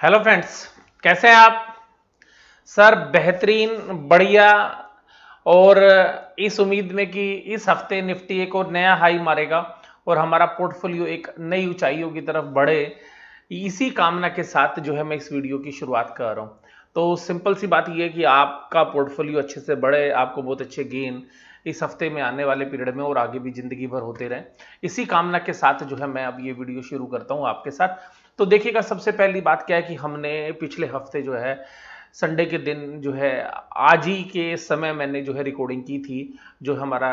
Hello friends, कैसे हैं आप? सर बेहतरीन, बढ़िया। और इस उम्मीद में कि इस हफ्ते निफ्टी एक और नया हाई मारेगा और हमारा पोर्टफोलियो एक नई ऊंचाइयों की तरफ बढ़े, इसी कामना के साथ जो है मैं इस वीडियो की शुरुआत कर रहा हूं। तो सिंपल सी बात यह है कि आपका पोर्टफोलियो अच्छे से बढ़े, आपको बहुत अच्छे गेन इस हफ्ते में आने वाले पीरियड में और आगे भी जिंदगी भर होते रहे, इसी कामना के साथ जो है मैं अब ये वीडियो शुरू करता हूं आपके साथ। तो देखिएगा, सबसे पहली बात क्या है कि हमने पिछले हफ्ते जो है संडे के दिन जो है आज ही के समय मैंने जो है रिकॉर्डिंग की थी, जो हमारा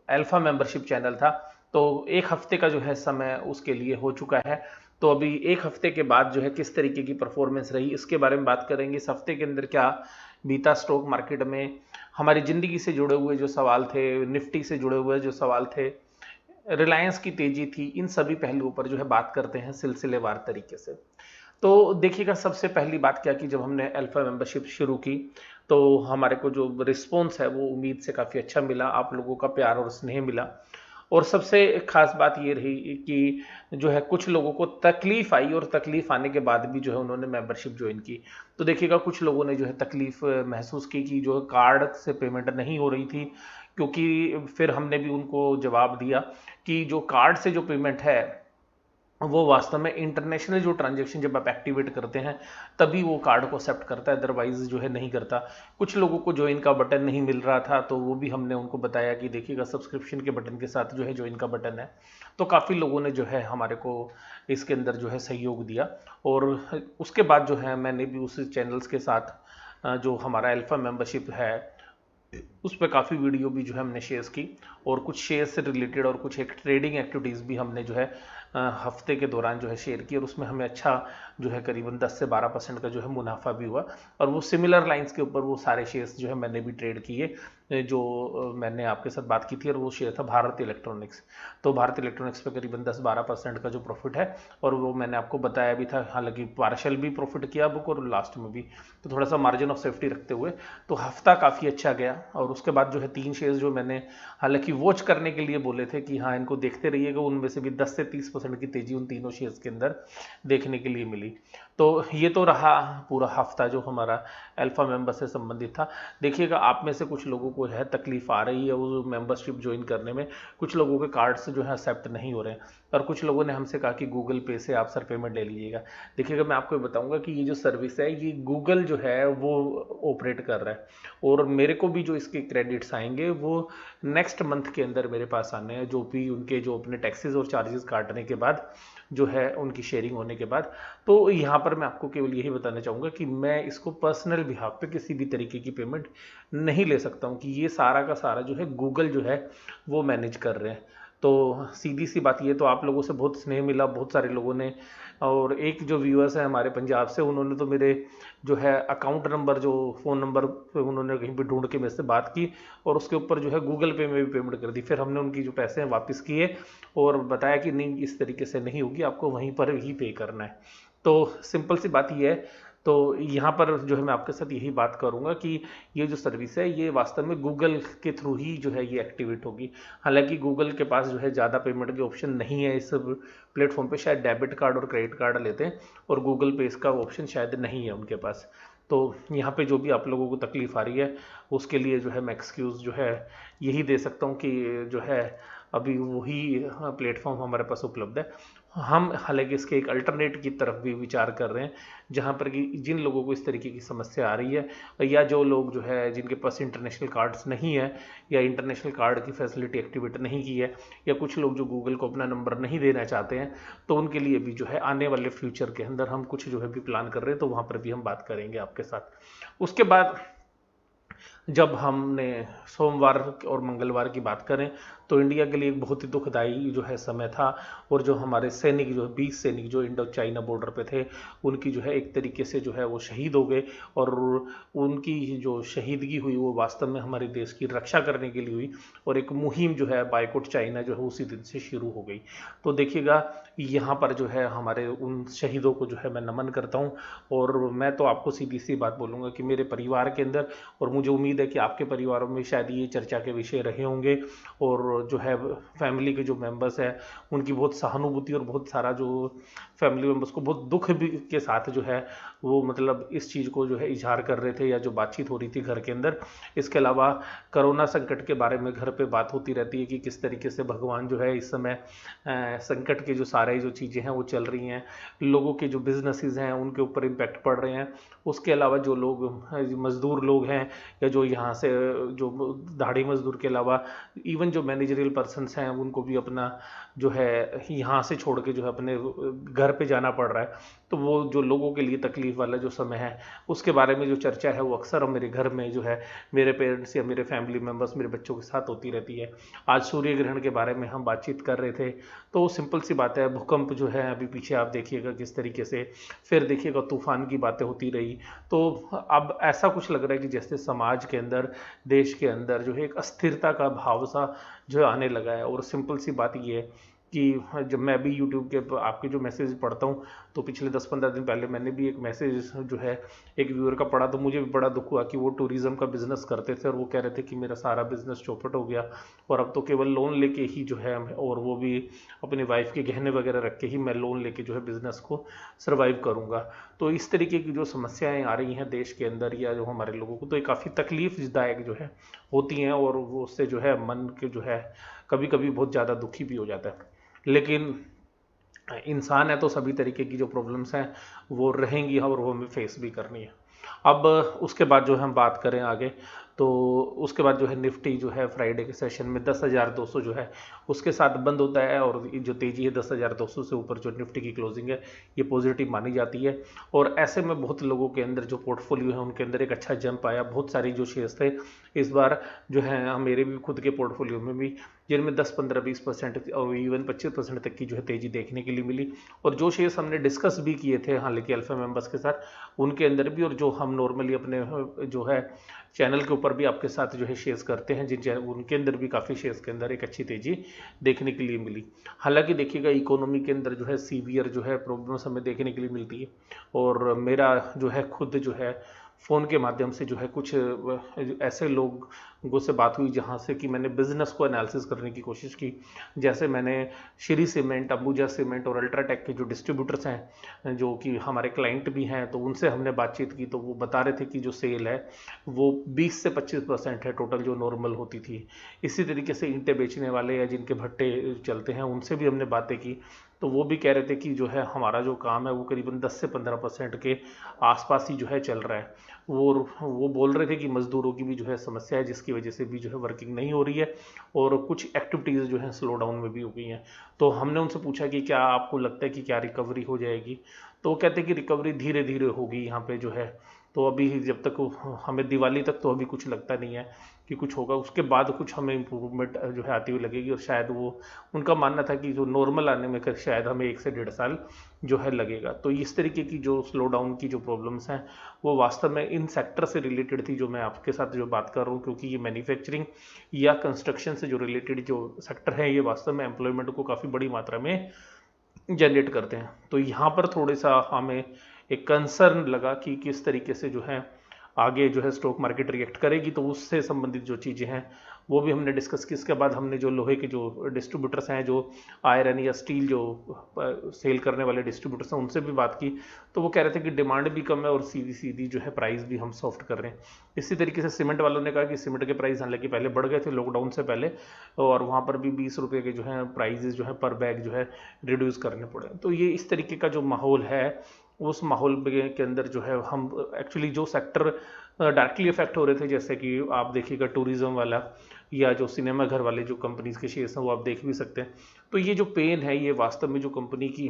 अल्फा मेंबरशिप चैनल था। तो एक हफ्ते का जो है समय उसके लिए हो चुका है। तो अभी एक हफ्ते के बाद जो है किस तरीके की परफॉर्मेंस रही इसके बारे में बात करेंगे। इस हफ्ते के अंदर क्या बीता स्टॉक मार्केट में, हमारी जिंदगी से जुड़े हुए जो सवाल थे, निफ्टी से जुड़े हुए जो सवाल थे, रिलायंस की तेजी थी, इन सभी पहलुओं पर जो है बात करते हैं सिलसिलेवार तरीके से। तो देखिएगा, सबसे पहली बात क्या कि जब हमने अल्फा मेंबरशिप शुरू की तो हमारे को जो रिस्पॉन्स है वो उम्मीद से काफ़ी अच्छा मिला, आप लोगों का प्यार और स्नेह मिला। और सबसे खास बात ये रही कि जो है कुछ लोगों को तकलीफ आई और तकलीफ आने के बाद भी जो है उन्होंने मेंबरशिप ज्वाइन की। तो देखिएगा, कुछ लोगों ने जो है तकलीफ महसूस की कि जो कार्ड से पेमेंट नहीं हो रही थी, क्योंकि फिर हमने भी उनको जवाब दिया कि जो कार्ड से जो पेमेंट है वो वास्तव में इंटरनेशनल जो ट्रांजेक्शन जब आप एक्टिवेट करते हैं तभी वो कार्ड को एक्सेप्ट करता है, अदरवाइज जो है नहीं करता। कुछ लोगों को ज्वाइन का बटन नहीं मिल रहा था, तो वो भी हमने उनको बताया कि देखिएगा सब्सक्रिप्शन के बटन के साथ जो है ज्वाइन का बटन है। तो काफ़ी लोगों ने जो है हमारे को इसके अंदर जो है सहयोग दिया। और उसके बाद जो है मैंने भी उस चैनल्स के साथ जो हमारा अल्फा मेंबरशिप है उस पर काफ़ी वीडियो भी जो है हमने शेयर्स की, और कुछ शेयर से रिलेटेड और कुछ एक ट्रेडिंग एक्टिविटीज़ भी हमने जो है हफ्ते के दौरान जो है शेयर की, और उसमें हमें अच्छा जो है करीबन 10 से 12% का जो है मुनाफा भी हुआ। और वो सिमिलर लाइंस के ऊपर वो सारे शेयर्स जो है मैंने भी ट्रेड किए, जो मैंने आपके साथ बात की थी, और वो शेयर था भारत इलेक्ट्रॉनिक्स। तो भारत इलेक्ट्रॉनिक्स पे करीबन 10-12% का जो प्रॉफिट है, और वो मैंने आपको बताया भी था, हालांकि पार्शल भी प्रॉफिट किया बुक और लास्ट में भी, तो थोड़ा सा मार्जिन ऑफ सेफ्टी रखते हुए। तो हफ्ता काफ़ी अच्छा गया। और उसके बाद जो है 3 शेयर्स जो मैंने हालांकि वॉच करने के लिए बोले थे कि हाँ इनको देखते रहिएगा, उनमें से भी 10 से 30% की तेजी उन तीनों शेयर्स के अंदर देखने के लिए मिली। तो ये तो रहा पूरा हफ्ता जो हमारा अल्फा मेंबर से संबंधित था। देखिएगा, आप में से कुछ लोगों को है तकलीफ आ रही है वो मेंबरशिप ज्वाइन करने में, कुछ लोगों के कार्ड से जो है एक्सेप्ट नहीं हो रहे हैं, और कुछ लोगों ने हमसे कहा कि गूगल पे से आप सर पेमेंट ले लीजिएगा। देखिएगा, मैं आपको बताऊंगा कि ये जो सर्विस है ये गूगल जो है वो ऑपरेट कर रहा है, और मेरे को भी जो इसके क्रेडिट्स आएंगे वो नेक्स्ट मंथ के अंदर मेरे पास आने हैं, जो भी उनके जो अपने टैक्सेस और चार्जेस काटने के बाद जो है उनकी शेयरिंग होने के बाद। तो यहाँ पर मैं आपको केवल यही बताना चाहूँगा कि मैं इसको पर्सनल बिहाफ पे किसी भी तरीके की पेमेंट नहीं ले सकता हूँ, कि ये सारा का सारा जो है गूगल जो है वो मैनेज कर रहे हैं। तो सीधी सी बात ये, तो आप लोगों से बहुत स्नेह मिला, बहुत सारे लोगों ने। और एक जो व्यूअर्स है हमारे पंजाब से, उन्होंने तो मेरे जो है अकाउंट नंबर, जो फ़ोन नंबर पे उन्होंने कहीं पे ढूंढ के मेरे से बात की, और उसके ऊपर जो है गूगल पे में भी पेमेंट कर दी। फिर हमने उनकी जो पैसे हैं वापस किए, और बताया कि नहीं इस तरीके से नहीं होगी, आपको वहीं पर ही पे करना है। तो सिंपल सी बात ये है। तो यहाँ पर जो है मैं आपके साथ यही बात करूँगा कि ये जो सर्विस है ये वास्तव में गूगल के थ्रू ही जो है ये एक्टिवेट होगी। हालांकि गूगल के पास जो है ज़्यादा पेमेंट के ऑप्शन नहीं है इस प्लेटफॉर्म पे, शायद डेबिट कार्ड और क्रेडिट कार्ड लेते हैं, और गूगल पे इसका ऑप्शन शायद नहीं है उनके पास। तो यहाँ पे जो भी आप लोगों को तकलीफ आ रही है उसके लिए जो है मैं एक्सक्यूज़ जो है यही दे सकता हूँ कि जो है अभी वही प्लेटफॉर्म हमारे पास उपलब्ध है। हम हालांकि इसके एक अल्टरनेट की तरफ भी विचार कर रहे हैं, जहाँ पर कि जिन लोगों को इस तरीके की समस्या आ रही है, या जो लोग जो है जिनके पास इंटरनेशनल कार्ड्स नहीं है, या इंटरनेशनल कार्ड की फैसिलिटी एक्टिवेट नहीं की है, या कुछ लोग जो गूगल को अपना नंबर नहीं देना चाहते हैं, तो उनके लिए भी जो है आने वाले फ्यूचर के अंदर हम कुछ जो है भी प्लान कर रहे हैं, तो वहाँ पर भी हम बात करेंगे आपके साथ। उसके बाद जब हमने सोमवार और मंगलवार की बात करें, तो इंडिया के लिए एक बहुत ही दुखदाई जो है समय था। और जो हमारे सैनिक जो 20 सैनिक जो इंडो चाइना बॉर्डर पे थे, उनकी जो है एक तरीके से जो है वो शहीद हो गए, और उनकी जो शहीदगी हुई वो वास्तव में हमारे देश की रक्षा करने के लिए हुई, और एक मुहिम जो है बाइकॉट चाइना जो है उसी दिन से शुरू हो गई। तो देखिएगा, यहाँ पर जो है हमारे उन शहीदों को जो है मैं नमन करता हूँ। और मैं तो आपको सीधी सी बात बोलूँगा कि मेरे परिवार के अंदर, और मुझे उम्मीद उम्मीद है कि आपके परिवारों में शायद ये चर्चा के विषय रहे होंगे, और जो है फैमिली के जो मेंबर्स हैं उनकी बहुत सहानुभूति और बहुत सारा जो फैमिली मेंबर्स को बहुत दुख भी के साथ जो है वो मतलब इस चीज़ को जो है इजहार कर रहे थे, या जो बातचीत हो रही थी घर के अंदर। इसके अलावा कोरोना संकट के बारे में घर पे बात होती रहती है कि किस तरीके से भगवान जो है इस समय संकट के जो सारे जो चीज़ें हैं वो चल रही हैं, लोगों के जो बिजनेसेस हैं उनके ऊपर इम्पैक्ट पड़ रहे हैं। उसके अलावा जो लोग मजदूर लोग हैं, या जो यहाँ से जो दाढ़ी मजदूर के अलावा इवन जो मैनेजरियल पर्सनस हैं उनको भी अपना जो है यहाँ से छोड़ के जो है अपने घर पे जाना पड़ रहा है। तो वो जो लोगों के लिए तकलीफ वाला जो समय है उसके बारे में जो चर्चा है वो अक्सर मेरे घर में जो है मेरे पेरेंट्स या मेरे फैमिली मेम्बर्स मेरे बच्चों के साथ होती रहती है। आज सूर्य ग्रहण के बारे में हम बातचीत कर रहे थे, तो सिंपल सी बात है, भूकंप जो है अभी पीछे आप देखिएगा किस तरीके से, फिर देखिएगा तूफान की बातें होती रही। तो अब ऐसा कुछ लग रहा है कि जैसे समाज के अंदर, देश के अंदर जो है एक अस्थिरता का भाव सा जो है आने लगा है। और सिंपल सी बात ये है कि जब मैं भी यूट्यूब के आपके जो मैसेज पढ़ता हूँ, तो पिछले 10-15 दिन पहले मैंने भी एक मैसेज जो है एक व्यूअर का पढ़ा, तो मुझे भी बड़ा दुख हुआ कि वो टूरिज्म का बिजनेस करते थे और वो कह रहे थे कि मेरा सारा बिजनेस चौपट हो गया, और अब तो केवल लोन लेके ही जो है, और वो भी अपनी वाइफ के गहने वगैरह रख के ही मैं लोन लेके जो है बिजनेस को सर्वाइव करूँगा। तो इस तरीके की जो समस्याएं आ रही हैं देश के अंदर या जो हमारे लोगों को, तो ये काफ़ी तकलीफदायक जो है होती हैं, और वो उससे जो है मन के जो है कभी कभी बहुत ज़्यादा दुखी भी हो जाता है। लेकिन इंसान है तो सभी तरीके की जो प्रॉब्लम्स हैं वो रहेंगी और वो हमें फेस भी करनी है। अब उसके बाद जो हम बात करें आगे, तो उसके बाद जो है निफ्टी जो है फ्राइडे के सेशन में 10,200 जो है उसके साथ बंद होता है, और जो तेज़ी है 10,200 से ऊपर जो निफ्टी की क्लोजिंग है ये पॉजिटिव मानी जाती है। और ऐसे में बहुत लोगों के अंदर जो पोर्टफोलियो है उनके अंदर एक अच्छा जंप आया, बहुत सारी जो शेयर्स थे इस बार जो है मेरे भी खुद के पोर्टफोलियो में भी, जिनमें 10-15-20% और इवन 25% तक की जो है तेज़ी देखने के लिए मिली। और जो शेयर्स हमने डिस्कस भी किए थे हालांकि अल्फा मेंबर्स के साथ, उनके अंदर भी, और जो हम नॉर्मली अपने जो है चैनल के ऊपर भी आपके साथ जो है शेयर्स करते हैं जिन चैनल, उनके अंदर भी काफ़ी शेयर्स के अंदर एक अच्छी तेज़ी देखने के लिए मिली। हालांकि देखिएगा इकोनॉमी के अंदर जो है सीवियर जो है प्रॉब्लम्स हमें देखने के लिए मिलती है, और मेरा जो है खुद जो है फ़ोन के माध्यम से जो है कुछ ऐसे लोगों से बात हुई जहाँ से कि मैंने बिजनेस को एनालिसिस करने की कोशिश की। जैसे मैंने श्री सीमेंट, अंबुजा सीमेंट और अल्ट्राटेक के जो डिस्ट्रीब्यूटर्स हैं जो कि हमारे क्लाइंट भी हैं, तो उनसे हमने बातचीत की, तो वो बता रहे थे कि जो सेल है वो 20 से 25% है टोटल जो नॉर्मल होती थी। इसी तरीके से ईंटें बेचने वाले या जिनके भट्टे चलते हैं उनसे भी हमने बातें की, तो वो भी कह रहे थे कि जो है हमारा जो काम है वो करीबन 10 से 15% के आसपास ही जो है चल रहा है। वो बोल रहे थे कि मज़दूरों की भी जो है समस्या है जिसकी वजह से भी जो है वर्किंग नहीं हो रही है, और कुछ एक्टिविटीज़ जो है स्लो डाउन में भी हो गई हैं। तो हमने उनसे पूछा कि क्या आपको लगता है कि क्या रिकवरी हो जाएगी, तो वो कहते हैं कि रिकवरी धीरे धीरे होगी यहाँ पे जो है। तो अभी जब तक हमें दिवाली तक तो अभी कुछ लगता नहीं है कि कुछ होगा, उसके बाद कुछ हमें इम्प्रूवमेंट जो है आती हुई लगेगी, और शायद वो उनका मानना था कि जो नॉर्मल आने में शायद हमें 1 से 1.5 साल जो है लगेगा। तो इस तरीके की जो स्लो डाउन की जो प्रॉब्लम्स हैं वो वास्तव में इन सेक्टर से रिलेटेड थी जो मैं आपके साथ जो बात कर रहा हूँ, क्योंकि ये मैन्युफैक्चरिंग या कंस्ट्रक्शन से जो रिलेटेड जो सेक्टर है ये वास्तव में एम्प्लॉयमेंट को काफ़ी बड़ी मात्रा में जनरेट करते हैं। तो यहाँ पर थोड़ा सा हमें एक कंसर्न लगा कि किस तरीके से जो है आगे जो है स्टॉक मार्केट रिएक्ट करेगी, तो उससे संबंधित जो चीज़ें हैं वो भी हमने डिस्कस की। इसके बाद हमने जो लोहे के जो डिस्ट्रीब्यूटर्स हैं, जो आयरन या स्टील जो सेल करने वाले डिस्ट्रीब्यूटर्स हैं, उनसे भी बात की, तो वो कह रहे थे कि डिमांड भी कम है और सीधी सीधी जो है प्राइस भी हम सॉफ्ट कर रहे हैं। इसी तरीके से सीमेंट वालों ने कहा कि सीमेंट के प्राइस हालांकि पहले बढ़ गए थे लॉकडाउन से पहले, और वहाँ पर भी 20 रुपये के जो है प्राइजेज जो है पर बैग जो है रिड्यूस करने पड़े। तो ये इस तरीके का जो माहौल है, उस माहौल के अंदर जो है हम एक्चुअली जो सेक्टर डायरेक्टली इफेक्ट हो रहे थे, जैसे कि आप देखिएगा टूरिज्म वाला या जो सिनेमा घर वाले जो कंपनीज के शेयर्स हैं वो आप देख भी सकते हैं। तो ये जो पेन है ये वास्तव में जो कंपनी की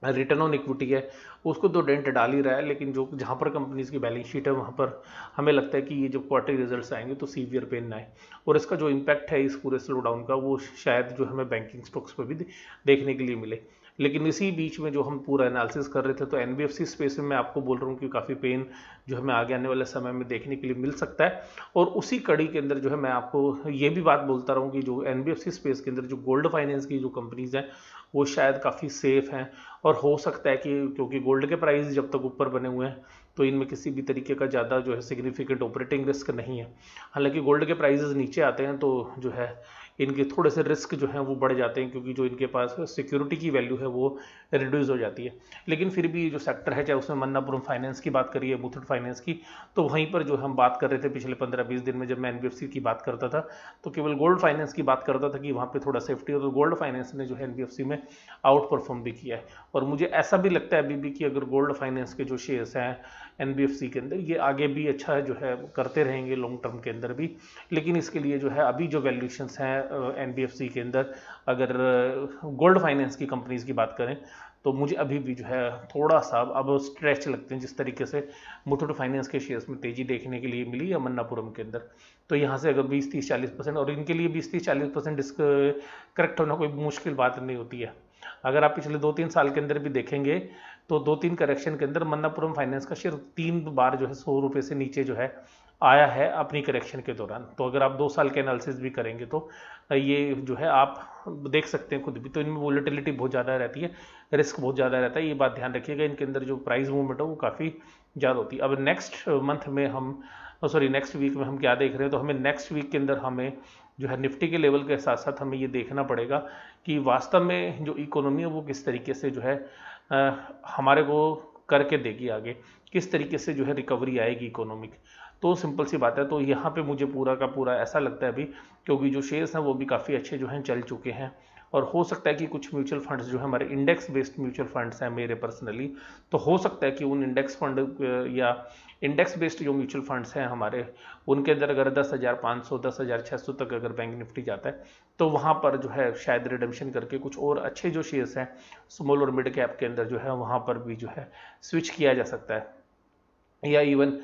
रिटर्न ऑन इक्विटी है उसको तो डेंट डाल ही रहा है, लेकिन जो जहाँ पर कंपनीज की बैलेंस शीट है वहाँ पर हमें लगता है कि ये जब क्वार्टरली रिजल्ट्स आएंगे तो सीवियर पेन ना आए, और इसका जो इम्पैक्ट है इस पूरे स्लो डाउन का वो शायद जो हमें बैंकिंग स्टॉक्स पर भी देखने के लिए मिले। लेकिन इसी बीच में जो हम पूरा एनालिसिस कर रहे थे, तो एनबीएफसी स्पेस में मैं आपको बोल रहा हूँ कि काफ़ी पेन जो हमें आगे आने वाले समय में देखने के लिए मिल सकता है। और उसी कड़ी के अंदर जो है मैं आपको ये भी बात बोलता रहूँ कि जो एनबीएफसी स्पेस के अंदर जो गोल्ड फाइनेंस की जो कंपनीज हैं वो शायद काफ़ी सेफ हैं। और हो सकता है कि क्योंकि गोल्ड के प्राइस जब तक ऊपर बने हुए हैं तो इनमें किसी भी तरीके का ज़्यादा जो है सिग्निफिकेंट ऑपरेटिंग रिस्क नहीं है। हालांकि गोल्ड के प्राइसेस नीचे आते हैं तो जो है इनके थोड़े से रिस्क जो हैं वो बढ़ जाते हैं, क्योंकि जो इनके पास सिक्योरिटी की वैल्यू है वो रिड्यूस हो जाती है। लेकिन फिर भी जो सेक्टर है, चाहे उसमें मन्नापुरम फाइनेंस की बात करिए, मुथूट फाइनेंस की, तो वहीं पर जो हम बात कर रहे थे पिछले 15-20 दिन में, जब मैं एनबीएफसी की बात करता था तो केवल गोल्ड फाइनेंस की बात करता था कि वहाँ पे थोड़ा सेफ्टी है। तो गोल्ड फाइनेंस ने जो है एनबीएफसी में आउट परफॉर्म भी किया है। और मुझे ऐसा भी लगता है अभी भी कि अगर गोल्ड फाइनेंस के जो शेयर्स हैं एनबीएफसी के अंदर, ये आगे भी अच्छा जो है करते रहेंगे लॉन्ग टर्म के अंदर भी। लेकिन इसके लिए जो है अभी जो वैल्यूएशंस हैं एनबीएफसी के अंदर, अगर गोल्ड फाइनेंस की कंपनीज की बात करें तो मुझे अभी भी जो है थोड़ा सा अब स्ट्रेच लगते हैं, जिस तरीके से मुथूट फाइनेंस के शेयर्स में तेजी देखने के लिए मिली या मन्नापुरम के अंदर। तो यहाँ से अगर 20-30-40%, और इनके लिए 20-30-40% करेक्ट होना कोई मुश्किल बात नहीं होती है। अगर आप पिछले 2-3 साल के अंदर भी देखेंगे तो 2-3 करेक्शन के अंदर मन्नापुरम फाइनेंस का शेयर 3 बार जो है 100 रुपये से नीचे जो है आया है अपनी करेक्शन के दौरान। तो अगर आप 2 साल के एनालिसिस भी करेंगे तो ये जो है आप देख सकते हैं खुद भी। तो इनमें वोलेटिलिटी बहुत ज़्यादा रहती है, रिस्क बहुत ज़्यादा रहता है, ये बात ध्यान रखिएगा। इनके अंदर जो प्राइस मूवमेंट है वो काफ़ी ज़्यादा होती है। अब नेक्स्ट मंथ में हम नेक्स्ट वीक में हम क्या देख रहे हैं, तो हमें नेक्स्ट वीक के अंदर हमें जो है निफ्टी के लेवल के साथ साथ हमें ये देखना पड़ेगा कि वास्तव में जो इकोनॉमी है वो किस तरीके से जो है हमारे को करके देगी आगे, किस तरीके से जो है रिकवरी आएगी इकोनॉमिक। तो सिंपल सी बात है। तो यहाँ पे मुझे पूरा का पूरा ऐसा लगता है अभी, क्योंकि जो शेयर्स हैं वो भी काफ़ी अच्छे जो हैं चल चुके हैं। और हो सकता है कि कुछ म्यूचुअल फंड्स जो है हमारे इंडेक्स बेस्ड म्यूचुअल फंड्स हैं मेरे पर्सनली, तो हो सकता है कि उन इंडेक्स फंड या इंडेक्स बेस्ड जो म्यूचुअल फंड्स हैं हमारे, उनके अंदर अगर 10,500 10,600 तक अगर बैंक निफ्टी जाता है तो वहाँ पर जो है शायद रिडम्शन करके कुछ और अच्छे जो शेयर्स हैं स्मॉल और मिड कैप के अंदर जो है वहाँ पर भी जो है स्विच किया जा सकता है। या इवन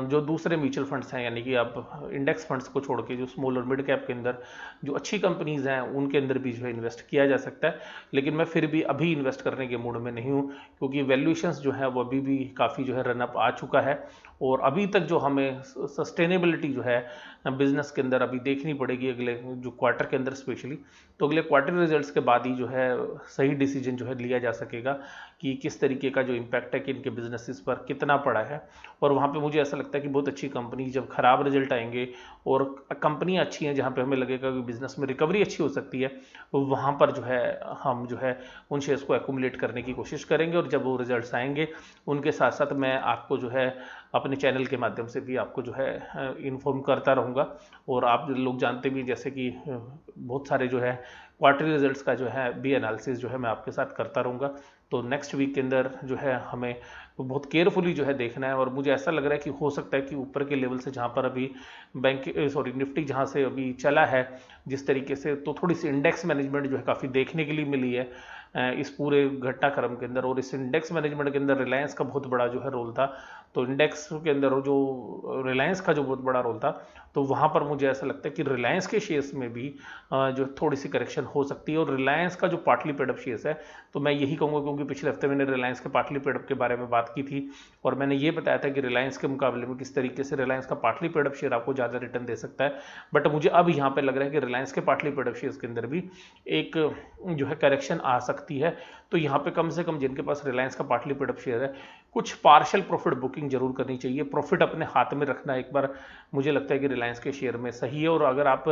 जो दूसरे म्यूचुअल फंड्स हैं, यानी कि आप इंडेक्स फंड्स को छोड़ के जो स्मॉल और मिड कैप के अंदर जो अच्छी कंपनीज हैं उनके अंदर भी जो है इन्वेस्ट किया जा सकता है। लेकिन मैं फिर भी अभी इन्वेस्ट करने के मूड में नहीं हूँ, क्योंकि वैल्यूएशंस जो है वो अभी भी काफ़ी जो है रनअप आ चुका है। और अभी तक जो हमें सस्टेनेबिलिटी जो है बिजनेस के अंदर अभी देखनी पड़ेगी अगले जो क्वार्टर के अंदर स्पेशली। तो अगले क्वार्टर रिजल्ट्स के बाद ही जो है सही डिसीजन जो है लिया जा सकेगा कि किस तरीके का जो इम्पैक्ट है कि इनके बिजनेसेस पर कितना पड़ा है। और वहाँ पे मुझे ऐसा लगता है कि बहुत अच्छी कंपनी जब खराब रिजल्ट आएंगे और कंपनियाँ अच्छी हैं जहाँ पे हमें लगेगा कि बिजनेस में रिकवरी अच्छी हो सकती है, वहाँ पर जो है हम जो है उन शेयर्स को एक्यूमुलेट करने की कोशिश करेंगे। और जब वो रिजल्ट्स आएंगे उनके साथ साथ मैं आपको जो है अपने चैनल के माध्यम से भी आपको जो है इन्फॉर्म करता रहूँगा। और आप लोग जानते भी जैसे कि बहुत सारे जो है क्वार्टरली रिजल्ट्स का जो है भी एनालिसिस जो है मैं आपके साथ करता रहूँगा। तो नेक्स्ट वीक के अंदर जो है हमें बहुत केयरफुली जो है देखना है। और मुझे ऐसा लग रहा है कि हो सकता है कि ऊपर के लेवल से जहाँ पर अभी निफ्टी जहाँ से अभी चला है जिस तरीके से, तो थोड़ी सी इंडेक्स मैनेजमेंट जो है काफ़ी देखने के लिए मिली है इस पूरे घटनाक्रम के अंदर। और इस इंडेक्स मैनेजमेंट के अंदर रिलायंस का बहुत बड़ा जो है रोल था। तो इंडेक्स के अंदर जो रिलायंस का जो बहुत बड़ा रोल था, तो वहाँ पर मुझे ऐसा लगता है कि रिलायंस के शेयर्स में भी जो थोड़ी सी करेक्शन हो सकती है। और रिलायंस का जो पार्टली पेड अप शेयर्स है, तो मैं यही कहूँगा, क्योंकि पिछले हफ्ते मैंने रिलायंस के पार्टली पेड अप के बारे में बात की थी और मैंने ये बताया था कि रिलायंस के मुकाबले में किस तरीके से रिलायंस का पार्टली पेड अप शेयर आपको ज़्यादा रिटर्न दे सकता है। बट मुझे अब यहाँ पे लग रहा है कि रिलायंस के पार्टली पेड अप शेयर्स के अंदर भी एक जो है करेक्शन आ सकती है। तो यहाँ पे कम से कम जिनके पास रिलायंस का पार्टली पेड अप शेयर है, कुछ पार्शियल प्रॉफिट बुकिंग जरूर करनी चाहिए। प्रॉफिट अपने हाथ में रखना एक बार मुझे लगता है कि रिलायंस के शेयर में सही है। और अगर आप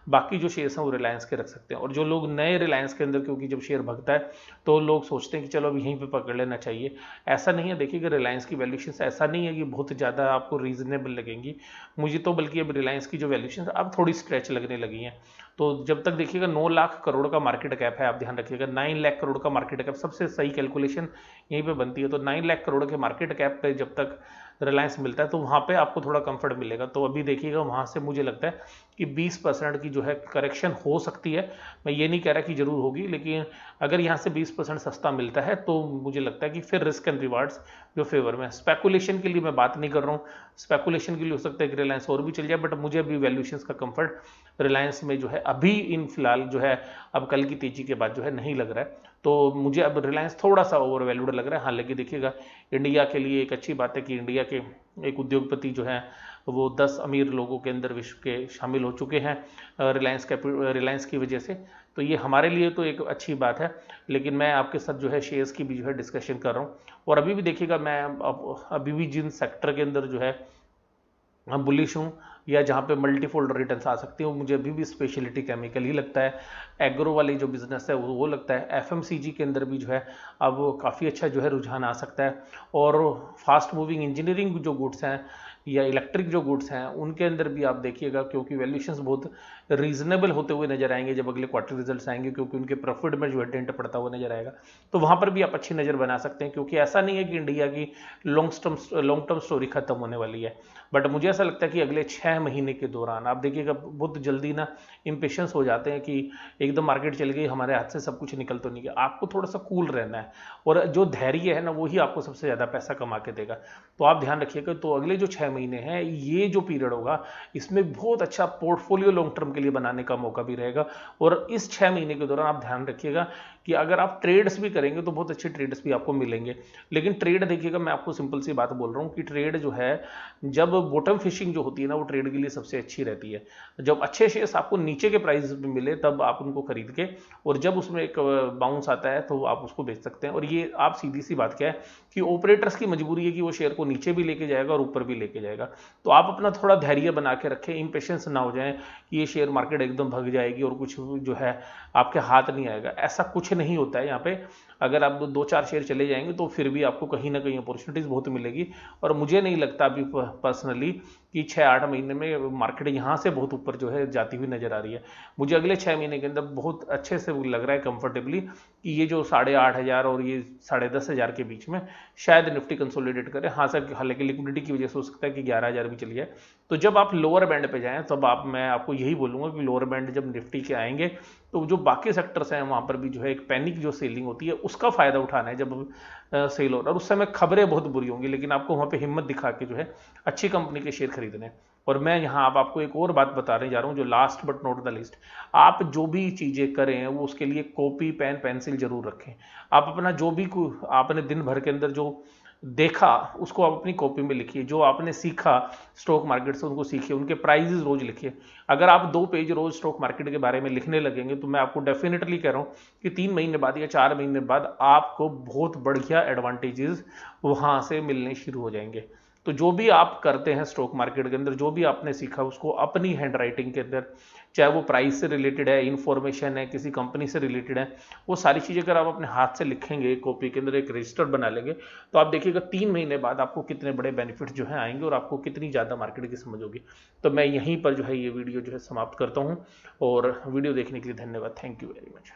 बाकी जो शेयर्स हैं वो रिलायंस के रख सकते हैं। और जो लोग नए रिलायंस के अंदर, क्योंकि जब शेयर भगता है तो लोग सोचते हैं कि चलो अब यहीं पे पकड़ लेना चाहिए, ऐसा नहीं है। देखिए कि रिलायंस की वैल्यूएशन ऐसा नहीं है कि बहुत ज़्यादा आपको रीजनेबल लगेंगी। मुझे तो बल्कि अब रिलायंस की जो वैल्यूएशन अब थोड़ी स्ट्रेच लगने लगी हैं। तो जब तक देखिएगा 9 लाख करोड़ का मार्केट कैप है, आप ध्यान रखिएगा 9 लाख करोड़ का मार्केट कैप, सबसे सही कैलकुलेशन यहीं पे बनती है। तो 9 लाख करोड़ के मार्केट कैप पे जब तक रिलायंस मिलता है तो वहाँ पे आपको थोड़ा कंफर्ट मिलेगा। तो अभी देखिएगा वहाँ से मुझे लगता है कि 20% की जो है करेक्शन हो सकती है। मैं ये नहीं कह रहा कि जरूर होगी, लेकिन अगर यहाँ से 20% सस्ता मिलता है तो मुझे लगता है कि फिर रिस्क एंड रिवार्ड्स जो फेवर में। स्पेकुलेशन के लिए मैं बात नहीं कर रहा हूँ, स्पेकुलेशन के लिए हो सकता है कि रिलायंस और भी चल जाए, बट मुझे अभी वैल्यूएशंस का कंफर्ट रिलायंस में जो है अभी इन फिलहाल जो है अब कल की तेजी के बाद जो है नहीं लग रहा है। तो मुझे अब रिलायंस थोड़ा सा ओवर वैल्यूड लग रहा है। हालांकि देखिएगा इंडिया के लिए एक अच्छी बात है कि इंडिया के एक उद्योगपति जो है वो 10 अमीर लोगों के अंदर विश्व के शामिल हो चुके हैं रिलायंस की वजह से। तो ये हमारे लिए तो एक अच्छी बात है, लेकिन मैं आपके साथ जो है शेयर्स की भी जो है डिस्कशन कर रहा हूँ। और अभी भी देखिएगा, मैं अभी भी जिन सेक्टर के अंदर जो है मैं बुलिश हूँ या जहाँ पे मल्टीफोल्ड रिटर्न्स आ सकती हैं, वो मुझे अभी भी स्पेशलिटी केमिकल ही लगता है। एग्रो वाली जो बिजनेस है वो लगता है। एफएमसीजी के अंदर भी जो है अब काफ़ी अच्छा जो है रुझान आ सकता है। और फास्ट मूविंग इंजीनियरिंग जो गुड्स हैं या इलेक्ट्रिक जो गुड्स हैं उनके अंदर भी आप देखिएगा, क्योंकि वैल्यूएशंस बहुत रीजनेबल होते हुए नजर आएंगे जब अगले क्वार्टर रिजल्ट्स आएंगे, क्योंकि उनके प्रॉफिट में जो है डेंट पड़ता हुआ नजर आएगा। तो वहां पर भी आप अच्छी नज़र बना सकते हैं, क्योंकि ऐसा नहीं है कि इंडिया की लॉन्ग टर्म स्टोरी खत्म होने वाली है। बट मुझे ऐसा लगता है कि अगले 6 महीने के दौरान आप देखिएगा, बहुत जल्दी ना इम्पेशंस हो जाते हैं कि एकदम मार्केट चल गई, हमारे हाथ से सब कुछ निकल तो नहीं गया। आपको थोड़ा सा कूल रहना है, और जो धैर्य है ना वही आपको सबसे ज़्यादा पैसा कमा के देगा। तो आप ध्यान रखिएगा। तो अगले जो 6 महीने हैं, ये जो पीरियड होगा, इसमें बहुत अच्छा पोर्टफोलियो लॉन्ग टर्म के लिए बनाने का मौका भी रहेगा। और इस 6 महीने के दौरान आप ध्यान रखिएगा कि अगर आप ट्रेड्स भी करेंगे तो बहुत अच्छे ट्रेड्स भी आपको मिलेंगे। लेकिन ट्रेड देखिएगा, मैं आपको सिंपल सी बात बोल रहा हूँ कि ट्रेड जो है, जब बॉटम फिशिंग जो होती है ना, वो ट्रेड के लिए सबसे अच्छी रहती है। जब अच्छे शेयर्स आपको नीचे के प्राइस पे मिले तब आप उनको खरीद के, और जब उसमें एक बाउंस आता है तो आप उसको बेच सकते हैं। और ये आप सीधी सी बात क्या है कि ऑपरेटर्स की मजबूरी है कि वो शेयर को नीचे भी लेके जाएगा और ऊपर भी लेके जाएगा। तो आप अपना थोड़ा धैर्य बना के रखें, इंपेशेंस ना हो जाए कि ये शेयर मार्केट एकदम भग जाएगी और कुछ जो है आपके हाथ नहीं आएगा। ऐसा कुछ नहीं होता है यहाँ पे। अगर आप 2-4 शेयर चले जाएंगे तो फिर भी आपको कहीं ना कहीं अपॉर्चुनिटीज बहुत मिलेगी। और मुझे नहीं लगता अभी पर्सनली कि 6-8 महीने में मार्केट यहाँ से बहुत ऊपर जो है जाती हुई नजर आ रही है। मुझे अगले 6 महीने के अंदर बहुत अच्छे से लग रहा है कंफर्टेबली कि ये जो 8,500 और ये 10,500 के बीच में शायद निफ्टी कंसोलिडेट करे। हाँ सर, हालांकि लिक्विडिटी की वजह से हो सकता है कि 11,000 भी चली जाए। तो जब आप लोअर बैंड पे जाएं तब मैं आपको यही बोलूंगा कि लोअर बैंड जब निफ्टी के आएंगे तो जो बाकी सेक्टर्स हैं वहां पर भी जो है एक पैनिक जो सेलिंग होती है उसका फायदा उठाना है जब सेल हो रहा है। और उस समय खबरें बहुत बुरी होंगी, लेकिन आपको वहां पे हिम्मत दिखा के जो है अच्छी कंपनी के शेयर खरीदने। और मैं यहाँ आप आपको एक और बात बताने जा रहा हूँ, जो last but not the list, आप जो भी चीजें करें वो उसके लिए कॉपी पेन पेंसिल जरूर रखें। आप अपना जो भी आपने दिन भर के अंदर जो देखा उसको आप अपनी कॉपी में लिखिए। जो आपने सीखा स्टॉक मार्केट से उनको सीखिए, उनके प्राइजेस रोज लिखिए। अगर आप 2 पेज रोज स्टॉक मार्केट के बारे में लिखने लगेंगे तो मैं आपको डेफिनेटली कह रहा हूं कि 3 महीने बाद या 4 महीने बाद आपको बहुत बढ़िया एडवांटेजेस वहां से मिलने शुरू हो जाएंगे। तो जो भी आप करते हैं स्टॉक मार्केट के अंदर, जो भी आपने सीखा उसको अपनी हैंड राइटिंग के अंदर, चाहे वो प्राइस से रिलेटेड है, इंफॉर्मेशन है, किसी कंपनी से रिलेटेड है, वो सारी चीजें अगर आप अपने हाथ से लिखेंगे, कॉपी के अंदर एक रजिस्टर बना लेंगे, तो आप देखिएगा 3 महीने बाद आपको कितने बड़े बेनिफिट जो है आएंगे और आपको कितनी ज्यादा मार्केट की समझ होगी। तो मैं यहीं पर जो है ये वीडियो जो है समाप्त करता हूँ। और वीडियो देखने के लिए धन्यवाद। Thank you very much.